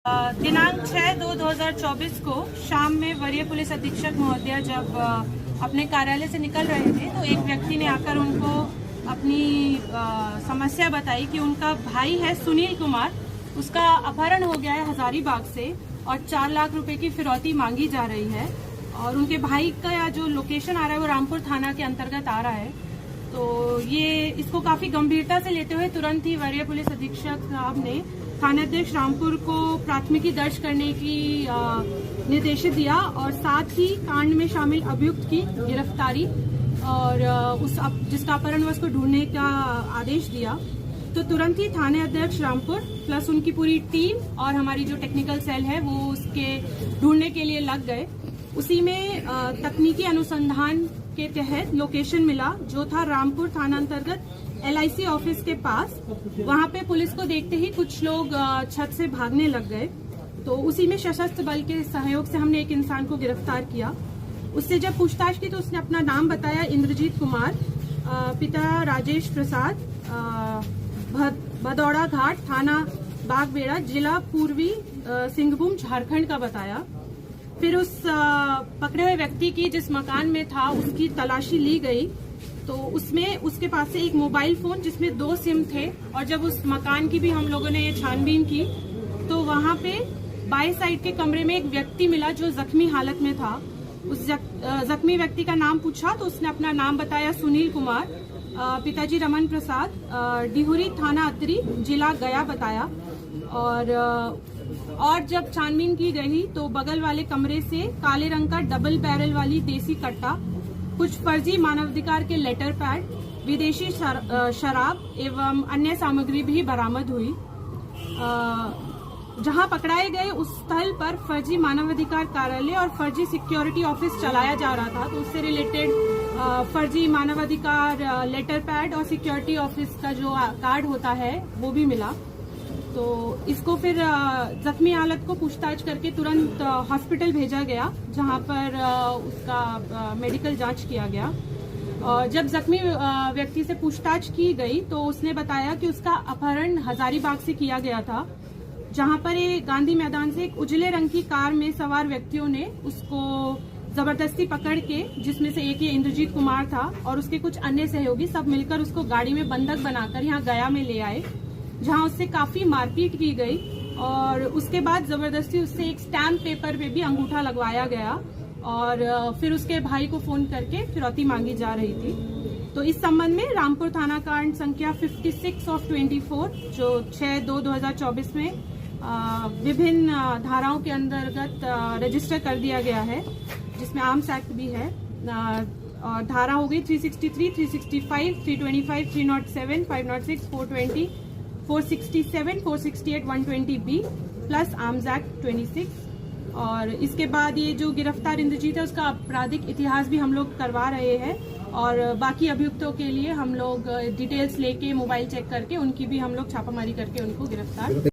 दिनांक 6/2/2024 को शाम में वरीय पुलिस अधीक्षक महोदय जब अपने कार्यालय से निकल रहे थे तो एक व्यक्ति ने आकर उनको अपनी समस्या बताई कि उनका भाई है सुनील कुमार, उसका अपहरण हो गया है हजारीबाग से और 4 लाख रुपए की फिरौती मांगी जा रही है। और उनके भाई का जो लोकेशन आ रहा है वो रामपुर थाना के अंतर्गत आ रहा है। तो ये इसको काफी गंभीरता से लेते हुए तुरंत ही वरीय पुलिस अधीक्षक साहब ने थानाध्यक्ष रामपुर को प्राथमिकी दर्ज करने की निर्देशित दिया और साथ ही कांड में शामिल अभियुक्त की गिरफ्तारी और जिसका अपहरण हुआ उसको ढूंढने का आदेश दिया। तो तुरंत ही थाने अध्यक्ष रामपुर प्लस उनकी पूरी टीम और हमारी जो टेक्निकल सेल है वो उसके ढूंढने के लिए लग गए। उसी में तकनीकी अनुसंधान के तहत लोकेशन मिला जो था रामपुर थाना अंतर्गत LIC ऑफिस के पास। वहां पे पुलिस को देखते ही कुछ लोग छत से भागने लग गए। तो उसी में सशस्त्र बल के सहयोग से हमने एक इंसान को गिरफ्तार किया। उससे जब पूछताछ की तो उसने अपना नाम बताया, इंद्रजीत कुमार, पिता राजेश प्रसाद, भदौड़ा घाट, थाना बागबेड़ा, जिला पूर्वी सिंहभूम, झारखंड का बताया। फिर उस पकड़े हुए व्यक्ति की जिस मकान में था उसकी तलाशी ली गई तो उसमें उसके पास से एक मोबाइल फोन जिसमें 2 सिम थे और जब उस मकान की भी हम लोगों ने छानबीन की तो वहां पे बाएं साइड के कमरे में एक व्यक्ति मिला जो जख्मी हालत में था। उस जख्मी व्यक्ति का नाम पूछा तो उसने अपना नाम बताया, सुनील कुमार, पिताजी रमन प्रसाद, डिहुरी थाना अतरी, जिला गया बताया। और जब छानबीन की गई तो बगल वाले कमरे से काले रंग का डबल बैरल वाली देसी कट्टा, कुछ फर्जी मानवाधिकार के लेटर पैड, विदेशी शराब एवं अन्य सामग्री भी बरामद हुई। जहां पकड़ाए गए उस स्थल पर फर्जी मानवाधिकार कार्यालय और फर्जी सिक्योरिटी ऑफिस चलाया जा रहा था। तो उससे रिलेटेड फर्जी मानवाधिकार लेटर पैड और सिक्योरिटी ऑफिस का जो कार्ड होता है वो भी मिला। तो इसको फिर जख्मी हालत को पूछताछ करके तुरंत हॉस्पिटल भेजा गया जहां पर उसका मेडिकल जांच किया गया। और जब जख्मी व्यक्ति से पूछताछ की गई तो उसने बताया कि उसका अपहरण हजारीबाग से किया गया था, जहां पर एक गांधी मैदान से एक उजले रंग की कार में सवार व्यक्तियों ने उसको जबरदस्ती पकड़ के, जिसमें से एक ये इंद्रजीत कुमार था और उसके कुछ अन्य सहयोगी, सब मिलकर उसको गाड़ी में बंधक बनाकर यहाँ गया में ले आए, जहां उससे काफी मारपीट की गई और उसके बाद जबरदस्ती उससे एक स्टैम्प पेपर पे भी अंगूठा लगवाया गया और फिर उसके भाई को फोन करके फिरौती मांगी जा रही थी। तो इस संबंध में रामपुर थाना कांड संख्या 56/24 जो 6/2/2024 में विभिन्न धाराओं के अंतर्गत रजिस्टर कर दिया गया है, जिसमें आर्म्स एक्ट भी है। और धारा हो गई 363, 365, 325, 307, 506, 420, 467, 468, 120B प्लस आर्म्स एक्ट 26। और इसके बाद ये जो गिरफ्तार इंद्रजीत है उसका आपराधिक इतिहास भी हम लोग करवा रहे हैं और बाकी अभियुक्तों के लिए हम लोग डिटेल्स लेके मोबाइल चेक करके उनकी भी हम लोग छापामारी करके उनको गिरफ्तार